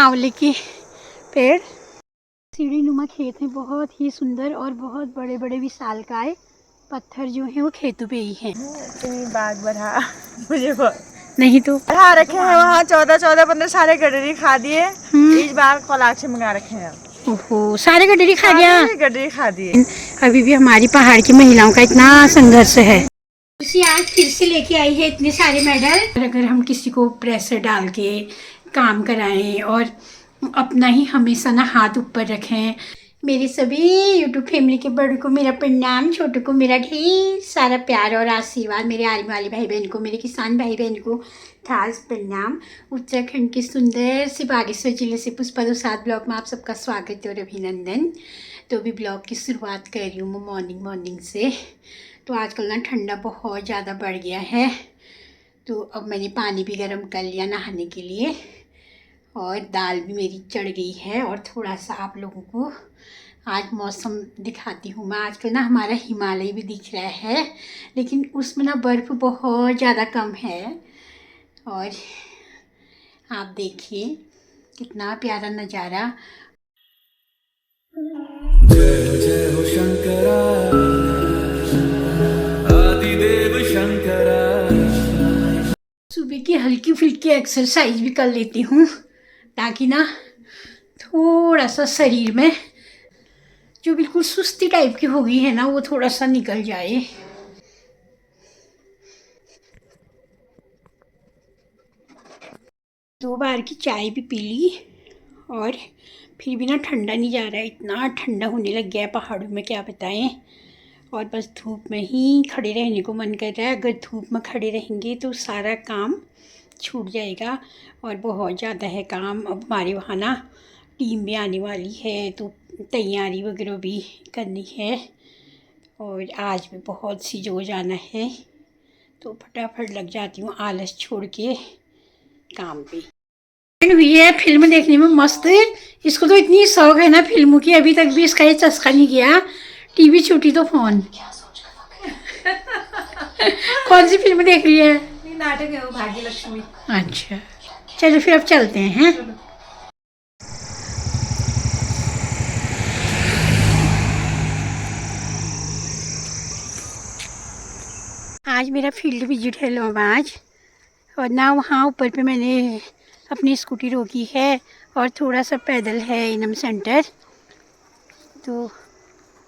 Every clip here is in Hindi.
आंवले के पेड़। सीढ़ी नुमा खेत हैं, बहुत ही सुंदर और बहुत बड़े बड़े विशालकाय पत्थर जो हैं वो खेतों पे ही हैं। बाग बढ़ा मुझे नहीं तो बढ़ा रखे हैं वहाँ 14-15 सारे गडरी खा दिए। इस बार कोलाक्षी मंगा रखे हैं। ओहो, सारे गडरी खा गया। गडरी खा दिए। अभी भी हमारी पहाड़ की महिलाओं का इतना संघर्ष है। उसी आज फिर से लेके आई है इतने सारे मेडल। अगर हम किसी को प्रेशर डाल के काम कराएं और अपना ही हमेशा ना हाथ ऊपर रखें। मेरी सभी यूट्यूब फैमिली के बड़ों को मेरा प्रणाम, छोटों को मेरा ढेर सारा प्यार और आशीर्वाद। मेरे आर्मी वाले भाई बहन को, मेरे किसान भाई बहन को खास प्रणाम। उत्तराखंड के सुंदर से बागेश्वर जिले से पुष्पा दुसाद ब्लॉग में आप सबका स्वागत और अभिनंदन। तो अभी ब्लॉग की शुरुआत कर रही हूँ मैं मॉर्निंग से। तो आजकल ना ठंडा बहुत ज़्यादा बढ़ गया है, तो अब मैंने पानी भी गर्म कर लिया नहाने के लिए और दाल भी मेरी चढ़ गई है। और थोड़ा सा आप लोगों को आज मौसम दिखाती हूँ मैं। आजकल ना हमारा हिमालय भी दिख रहा है, लेकिन उसमें ना बर्फ़ बहुत ज़्यादा कम है। और आप देखिए कितना प्यारा नज़ारा। जय जय हो शंकरा, आदिदेव शंकरा। सुबह की हल्की फुल्की एक्सरसाइज भी कर लेती हूँ ताकि ना थोड़ा सा शरीर में जो बिल्कुल सुस्ती टाइप की हो गई है ना वो थोड़ा सा निकल जाए। दो बार की चाय भी पी ली और फिर भी ना ठंडा नहीं जा रहा है। इतना ठंडा होने लग गया है पहाड़ों में, क्या बताएं। और बस धूप में ही खड़े रहने को मन कर रहा है। अगर धूप में खड़े रहेंगे तो सारा काम छूट जाएगा और बहुत ज़्यादा है काम। अब हमारे वहाँ ना टीम भी आने वाली है, तो तैयारी वगैरह भी करनी है और आज भी बहुत सी जो जाना है, तो फटाफट लग जाती हूँ आलस छोड़ के काम पे। हुई है फिल्म देखने में मस्त। इसको तो इतनी शौक है ना फिल्मों की, अभी तक भी इसका ये चस्का नहीं गया। टीवी छूटी तो फोन। कौन सी फिल्म देख रही है? नाटक है वो भाग्य लक्ष्मी। अच्छा चलो फिर अब चलते हैं। आज मेरा फील्ड विजिट है लोबाज, और ना वहाँ ऊपर पे मैंने अपनी स्कूटी रोकी है और थोड़ा सा पैदल है इनम सेंटर। तो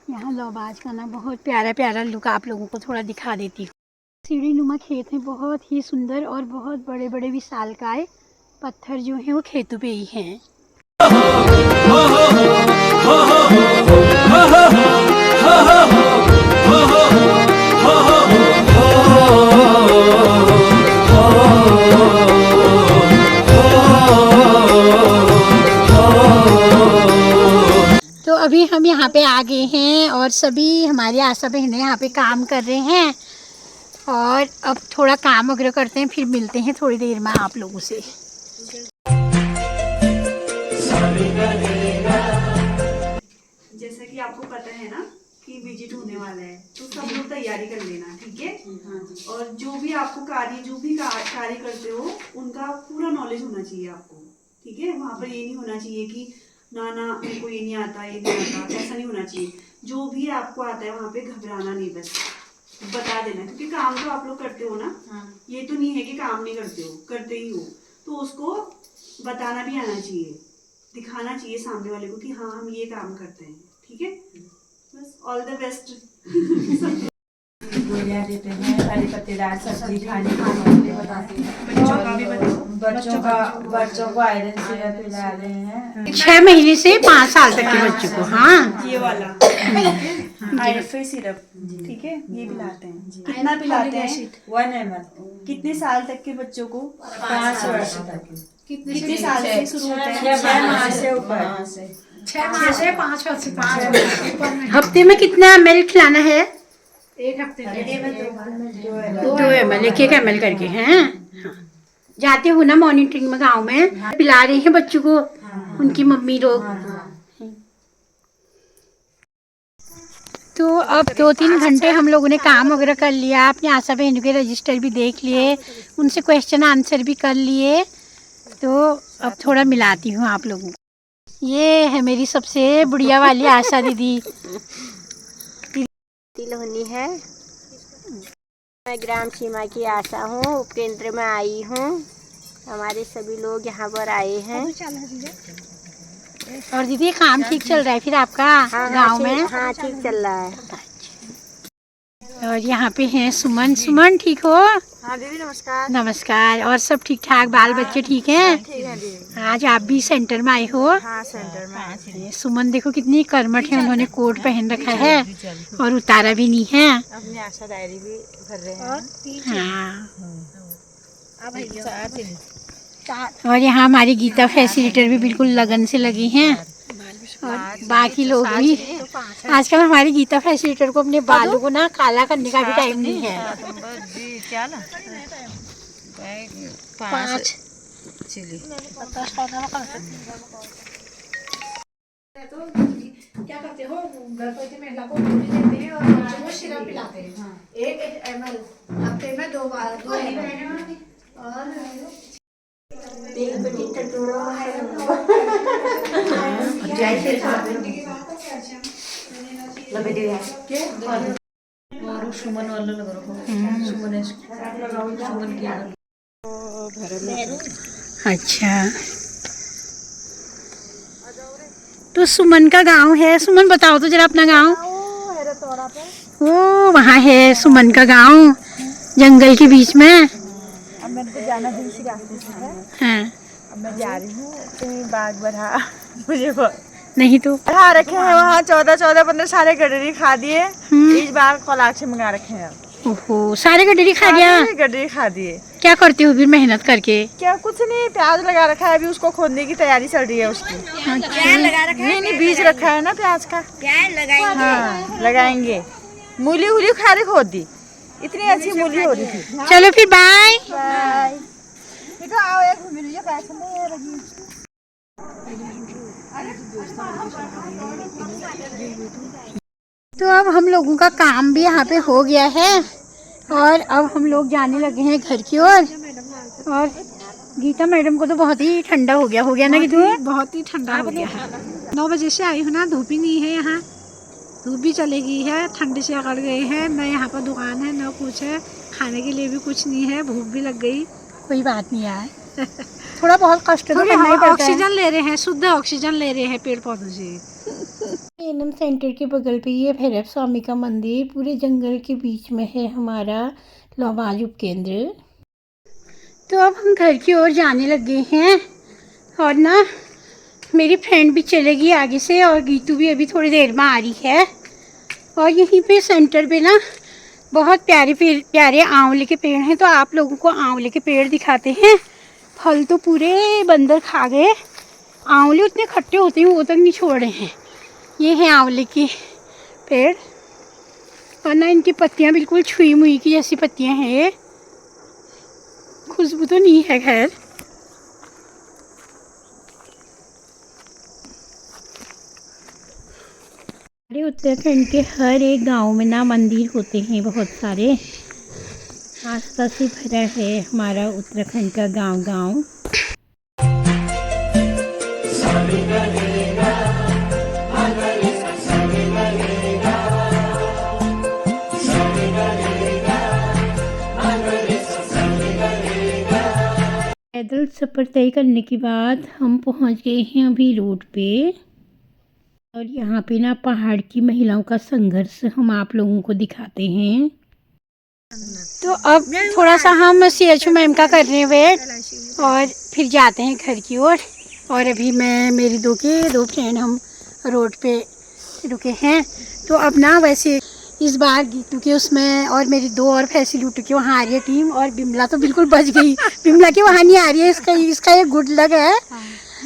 यहाँ लोबाज का ना बहुत प्यारा प्यारा लुक आप लोगों को थोड़ा दिखा देती हूँ। सीढ़ी नुमा खेत हैं, बहुत ही सुंदर और बहुत बड़े बड़े विशालकाय पत्थर जो हैं वो खेतों पे ही हैं। तो अभी हम यहाँ पे आ गए हैं और सभी हमारी आशा बहनें यहाँ पे काम कर रहे हैं और अब थोड़ा काम वगैरह करते हैं, फिर मिलते हैं थोड़ी देर में आप लोगों से। जैसा कि आपको पता है ना कि विजिट होने वाला है, तो सब लोग तैयारी कर लेना, ठीक है। और जो भी आपको कार्य करते हो उनका पूरा नॉलेज होना चाहिए आपको, ठीक है। वहाँ पर ये नहीं होना चाहिए कि ना उनको ये नहीं आता, ऐसा नहीं होना चाहिए। जो भी आपको आता है वहाँ पे घबराना नहीं, बस बता देना, क्योंकि काम तो आप लोग करते हो ना। ये तो नहीं है कि काम नहीं करते हो, करते ही हो, तो उसको बताना भी आना चाहिए, दिखाना चाहिए सामने वाले को कि हाँ हम ये काम करते हैं, ठीक है। बस ऑल द बेस्ट। गोलियां देते हैं, हरी पत्तेदार सब्जी खाने के लिए बताते हैं। बच्चों को आयरन सिरप पिला रहे हैं 6 महीने से 5 साल तक के बच्चों को। हाँ ये वाला आईएफए सिरप, ठीक है, ये पिलाते हैं। कितना पिलाते हैं? 1 ml। कितने साल तक के बच्चों को? 5 वर्ष तक। कितने साल से शुरू होता है? 6 माह से ऊपर। 6 माह से 5 वर्ष से 5 हफ्ते में कितना ml खिलाना है? 1 हफ्ते में 2 ml, 1 ml करके हैं। हाँ। जाते हो ना मॉनिटरिंग में गांव में, पिला रहे हैं बच्चों को उनकी मम्मी लोग। तो अब 2-3 घंटे हम लोगों ने काम वगैरह कर लिया, अपनी आशा बहनों के रजिस्टर भी देख लिए, उनसे क्वेश्चन आंसर भी कर लिए तो अब थोड़ा मिलाती हूँ आप लोगों को। ये है मेरी सबसे बुढ़िया वाली आशा दीदी। तिलहनी है। मैं ग्राम सीमा की आशा हूँ, उपकेंद्र में आई हूँ। हमारे सभी लोग यहाँ पर आए हैं। और दीदी काम ठीक चल रहा है फिर आपका गांव में? हाँ ठीक चल रहा है। और यहाँ पे हैं सुमन। सुमन ठीक हो? हाँ दीदी नमस्कार। नमस्कार। और सब ठीक ठाक? बाल बच्चे ठीक हैं? ठीक है दीदी। आज आप भी सेंटर में आए हो? हाँ सेंटर में। ये सुमन देखो कितनी कर्मठ है, उन्होंने कोट पहन रखा है और उतारा भी नहीं है। अपनी आशा डायरी भी भर रहे हैं। हाँ। और यहाँ हमारी गीता फैसिलिटर भी बिल्कुल लगन से लगी हैं और बाकी लोग भी। आजकल हमारी गीता फैसिलिटर को अपने बालों को ना काला करने का भी टाइम नहीं है। 5 क्या करते हो, गर्भवती महिला को गोली देते हैं और बच्चों को सिरप पिलाते हैं। 1 ml हफ्ते में 2 बार, 2 और सुमन वाला लग रहा है। सुमन की अच्छा, तो सुमन का गांव है। सुमन बताओ तो जरा अपना गांव। वो वहाँ है सुमन का गांव, जंगल के बीच में। अब मेरे को जाना दूसरी रास्ते से है। हाँ। अब मैं जा रही हूँ कहीं बाग बढ़ा। मुझे नहीं तो बढ़ा रखे हैं वहाँ 14-15 सारे गडरी खा दिए। इस बार कोलाक से मंगा रखे हैं। ओहो, सारे गडरी खा गया। गडरी खा दिए। क्या करते हो फिर मेहनत करके? क्या कुछ नहीं, प्याज लगा रखा है, अभी उसको खोदने की तैयारी चल रही है उसकी। नहीं बीज रखा है ना प्याज का। प्याज लगाएंगे। हाँ लगाएंगे। मूली हुली खारी खोद दी, इतनी अच्छी मूली हो रही थी। चलो फिर बाय बाय। बेटा आओ एक घूम लीजिए, पैसे नहीं है लगी। तो अब हम लोगों का काम भी यहाँ पे हो गया है और अब हम लोग जाने लगे हैं घर की ओर। और गीता मैडम को तो बहुत ही ठंडा हो गया ना गीतू? बहुत ही ठंडा हो गया है। 9 बजे से आई हूँ ना, धूप ही नहीं है यहाँ। धूप भी चली गई है, ठंड से अकड़ गए हैं। न यहाँ पर दुकान है न कुछ है, खाने के लिए भी कुछ नहीं है, भूख भी लग गई। कोई बात नहीं यार, थोड़ा बहुत कष्ट तो करना ही पड़ता है। ऑक्सीजन ले रहे हैं, शुद्ध ऑक्सीजन ले रहे हैं पेड़ पौधों से। एनएम सेंटर के बगल पे ये भैरव स्वामी का मंदिर पूरे जंगल के बीच में है हमारा लौबाज उपकेंद्र। तो अब हम घर की ओर जाने लगे हैं और ना मेरी फ्रेंड भी चलेगी आगे से और गीतू भी अभी थोड़ी देर में आ रही है। और यहीं पे सेंटर पे ना बहुत प्यारे आंवले के पेड़ हैं, तो आप लोगों को आंवले के पेड़ दिखाते हैं। फल तो पूरे बंदर खा गए, आंवले उतने खट्टे होते हैं वो तक नहीं छोड़ रहे हैं। ये है आंवले के पेड़ और ना इनकी पत्तियां बिल्कुल छुई मुई की जैसी पत्तियां हैं। ये खुशबू तो नहीं है खैर। हमारे उत्तराखंड के हर एक गांव में ना मंदिर होते हैं बहुत सारे। आस्था से भरा है हमारा उत्तराखंड का गांव। पैदल सफ़र तय करने के बाद हम पहुंच गए हैं अभी रोड पे और यहाँ पे ना पहाड़ की महिलाओं का संघर्ष हम आप लोगों को दिखाते हैं। तो अब थोड़ा सा हम CHO मैम का कर रहे हैं वेट और फिर जाते हैं घर की ओर। और अभी मैं मेरी दो फ्रेंड हम रोड पे रुके हैं। तो अब ना वैसे इस बार गीतू के उसमें और मेरी 2 और फैसिलिटी के वहाँ आ रही है टीम और बिमला तो बिल्कुल बच गई। बिमला के वहाँ नहीं आ रही है, इसका ये गुड लक है।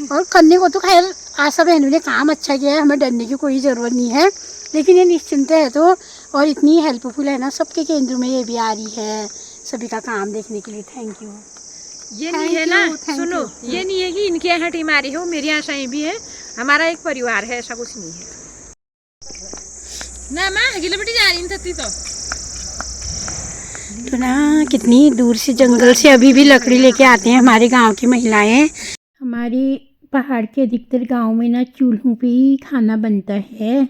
और करने को तो खैर आशा बहनों ने काम अच्छा किया है, हमें डरने की कोई ज़रूरत नहीं है। लेकिन ये निश्चिंत है तो और इतनी हेल्पफुल है ना, सबके केंद्र में ये भी आ रही है सभी का काम देखने के लिए। Thank you. ये नहीं है ना, सुनो, ये नहीं है कि इनके यहाँ टीम आ रही हो, मेरी आशाएं भी है, हमारा एक परिवार है, ऐसा कुछ नहीं है ना। माँ गिले बेटी जा रही थी तो तो ना कितनी दूर से जंगल से अभी भी लकड़ी लेके आते हैं हमारे गांव की महिलाएं। हमारे पहाड़ के अधिकतर गांव में ना चूल्हों पे ही खाना बनता है,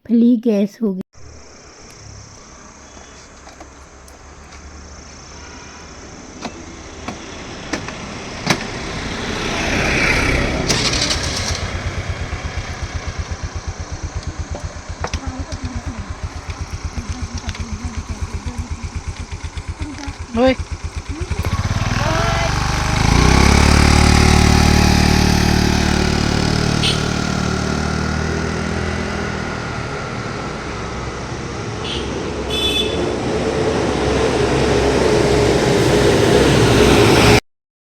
भली गैस होगी। ओए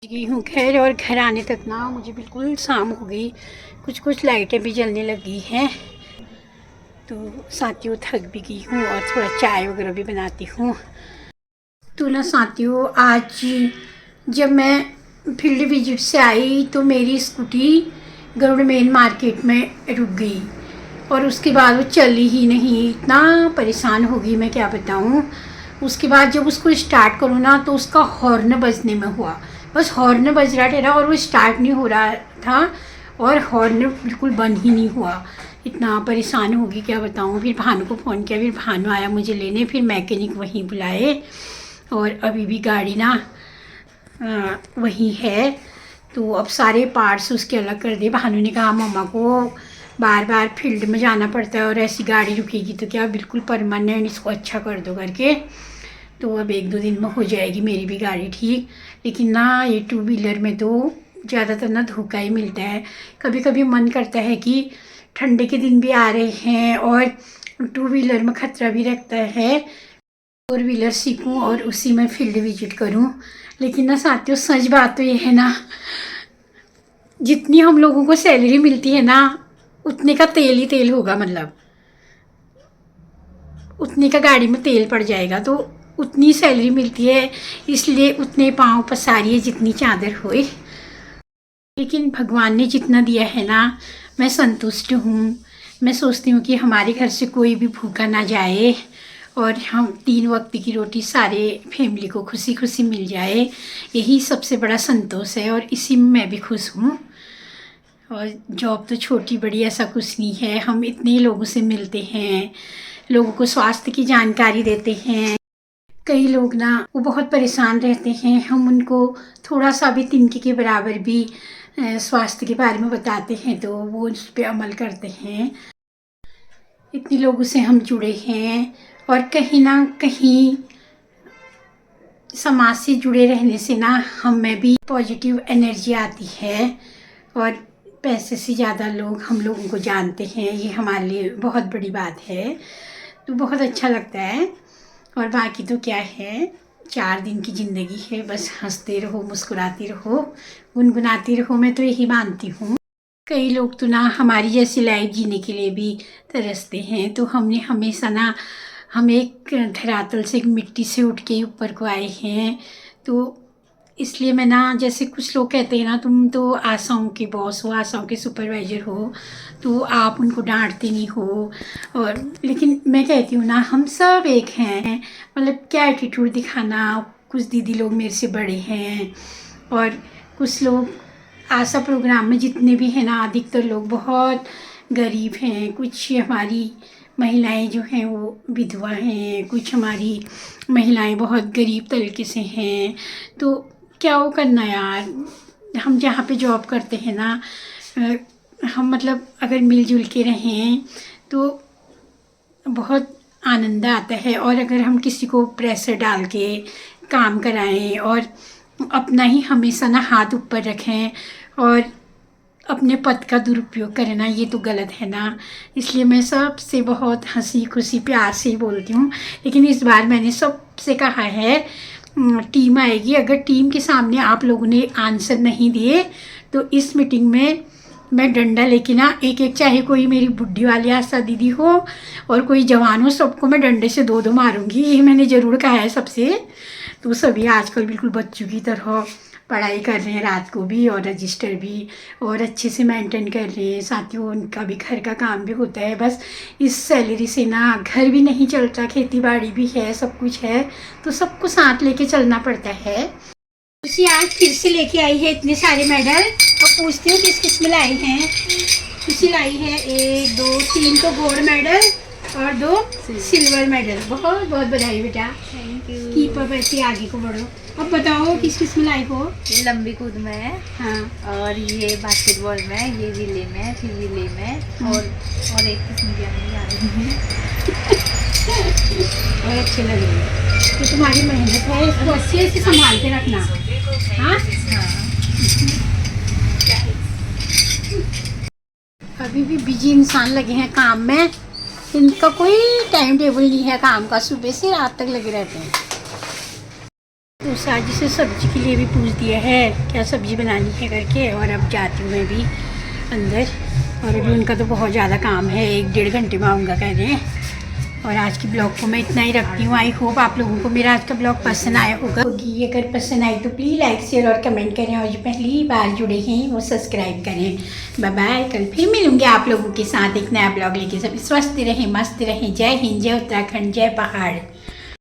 गई हूँ खैर, और घर आने तक ना मुझे बिल्कुल शाम हो गई, कुछ लाइटें भी जलने लगी हैं। तो साथियों थक भी गई हूँ और थोड़ा चाय वगैरह भी बनाती हूँ। तो ना साथियों आज जब मैं फील्ड विजिट से आई तो मेरी स्कूटी गरुड़ मेन मार्केट में रुक गई और उसके बाद वो चली ही नहीं। इतना परेशान हो गई मैं क्या बताऊँ। उसके बाद जब उसको स्टार्ट करूँ ना तो उसका हॉर्न बजने में हुआ, बस हॉर्न बज रहा था और वो स्टार्ट नहीं हो रहा था और हॉर्न बिल्कुल बंद ही नहीं हुआ। इतना परेशान होगी क्या बताऊँ। फिर भानु को फ़ोन किया, फिर भानु आया मुझे लेने, फिर मैकेनिक वहीं बुलाए और अभी भी गाड़ी ना वहीं है। तो अब सारे पार्ट्स उसके अलग कर दे। भानु ने कहा मम्मा को बार बार फील्ड में जाना पड़ता है और ऐसी गाड़ी रुकेगी तो क्या बिल्कुल परमानेंट इसको अच्छा कर दो करके। तो अब 1-2 दिन में हो जाएगी मेरी भी गाड़ी ठीक। लेकिन ना ये 2 व्हीलर में तो ज़्यादातर ना धोखा ही मिलता है। कभी कभी मन करता है कि ठंडे के दिन भी आ रहे हैं और 2 व्हीलर में खतरा भी रहता है, 4 व्हीलर सीखूं और उसी में फील्ड विजिट करूं। लेकिन ना साथियों सच बात तो ये है ना, जितनी हम लोगों को सैलरी मिलती है ना उतने का तेल ही तेल होगा, मतलब उतने का गाड़ी में तेल पड़ जाएगा। तो उतनी सैलरी मिलती है इसलिए उतने पाँव पसारिए जितनी चादर होए। लेकिन भगवान ने जितना दिया है ना मैं संतुष्ट हूँ। मैं सोचती हूँ कि हमारे घर से कोई भी भूखा ना जाए और हम 3 वक्त की रोटी सारे फैमिली को खुशी खुशी मिल जाए, यही सबसे बड़ा संतोष है और इसी में मैं भी खुश हूँ। और जॉब तो छोटी बड़ी ऐसा कुछ नहीं है, हम इतने लोगों से मिलते हैं, लोगों को स्वास्थ्य की जानकारी देते हैं। कई लोग ना वो बहुत परेशान रहते हैं, हम उनको थोड़ा सा भी तिनके के बराबर भी स्वास्थ्य के बारे में बताते हैं तो वो उस पर अमल करते हैं। इतने लोगों से हम जुड़े हैं और कहीं ना कहीं समाज से जुड़े रहने से ना हम में भी पॉजिटिव एनर्जी आती है और पैसे से ज़्यादा लोग हम लोगों को जानते हैं, ये हमारे लिए बहुत बड़ी बात है। तो बहुत अच्छा लगता है। और बाकी तो क्या है, 4 दिन की ज़िंदगी है, बस हंसते रहो, मुस्कुराते रहो, गुनगुनाते रहो, मैं तो यही मानती हूँ। कई लोग तो ना हमारी जैसी लाइफ जीने के लिए भी तरसते हैं। तो हमने हमेशा ना, हम एक धरातल से, एक मिट्टी से उठ के ऊपर को आए हैं। तो इसलिए मैं ना, जैसे कुछ लोग कहते हैं ना तुम तो आशाओं के बॉस हो, आशाओं के सुपरवाइज़र हो, तो आप उनको डांटते नहीं हो। और लेकिन मैं कहती हूँ ना हम सब एक हैं, मतलब क्या एटीट्यूड दिखाना। कुछ दीदी लोग मेरे से बड़े हैं और कुछ लोग आशा प्रोग्राम में जितने भी हैं ना अधिकतर लोग बहुत गरीब हैं। कुछ हमारी महिलाएं जो हैं वो विधवा हैं, कुछ हमारी महिलाएं बहुत गरीब तरीके से हैं। तो क्या वो करना यार, हम जहाँ पे जॉब करते हैं ना हम मतलब अगर मिलजुल के रहें तो बहुत आनंद आता है। और अगर हम किसी को प्रेशर डाल के काम कराएं और अपना ही हमेशा ना हाथ ऊपर रखें और अपने पद का दुरुपयोग करना, ये तो गलत है ना। इसलिए मैं सबसे बहुत हंसी खुशी प्यार से ही बोलती हूँ। लेकिन इस बार मैंने सबसे कहा है टीम आएगी, अगर टीम के सामने आप लोगों ने आंसर नहीं दिए तो इस मीटिंग में मैं डंडा लेके ना एक चाहे कोई मेरी बुढ़ी वाली आशा दीदी हो और कोई जवान हो, सबको मैं डंडे से 2 मारूंगी, ये मैंने ज़रूर कहा है सबसे। तो सभी आजकल बिल्कुल बच्चों की तरह पढ़ाई कर रहे हैं रात को भी और रजिस्टर भी, और अच्छे से मेंटेन कर रहे हैं। साथ ही उनका भी घर का काम भी होता है। बस इस सैलरी से ना घर भी नहीं चलता, खेती बाड़ी भी है, सब कुछ है, तो सबको साथ लेके चलना पड़ता है। खुशी आज फिर से लेके आई है इतने सारे मेडल, और पूछती हूँ किस किस में लाई हैं। खुशी लाई है 1 2 3 तो गोल्ड मेडल और 2 सिल्वर मेडल। बहुत बहुत बधाई बेटा, थैंक यू। कीप अप ऐसे आगे को बढ़ो। अब बताओ किस किस में लाई हो। ये लंबी कूद में है, हाँ, और ये बास्केटबॉल में है, ये रिले में, फिर रिले में, और एक किस्म की नहीं आ रही है। और अच्छे लग रहे हैं। तो तुम्हारी मेहनत है, इसको अच्छे से संभाल के रखना। हाँ, अभी भी बिजी इंसान लगे हैं काम में, इनका कोई टाइम टेबल नहीं है काम का, सुबह से रात तक लगे रहते हैं। तो साजी से सब्जी के लिए भी पूछ दिया है क्या सब्जी बनानी है करके, और अब जाती हूँ मैं भी अंदर। और अभी उनका तो बहुत ज़्यादा काम है, 1-1.5 घंटे में आऊँगा कह रहे हैं। और आज की ब्लॉग को मैं इतना ही रखती हूँ। आई होप आप लोगों को मेरा आज का ब्लॉग पसंद आया होगा। अगर पसंद आई तो प्लीज़ लाइक शेयर और कमेंट करें, और जो पहली बार जुड़े हैं वो सब्सक्राइब करें। बाय बाय, कल फिर मिलूंगी आप लोगों के साथ एक नया ब्लॉग लेके। सभी स्वस्थ रहें, मस्त रहें। जय हिंद, जय उत्तराखंड, जय पहाड़।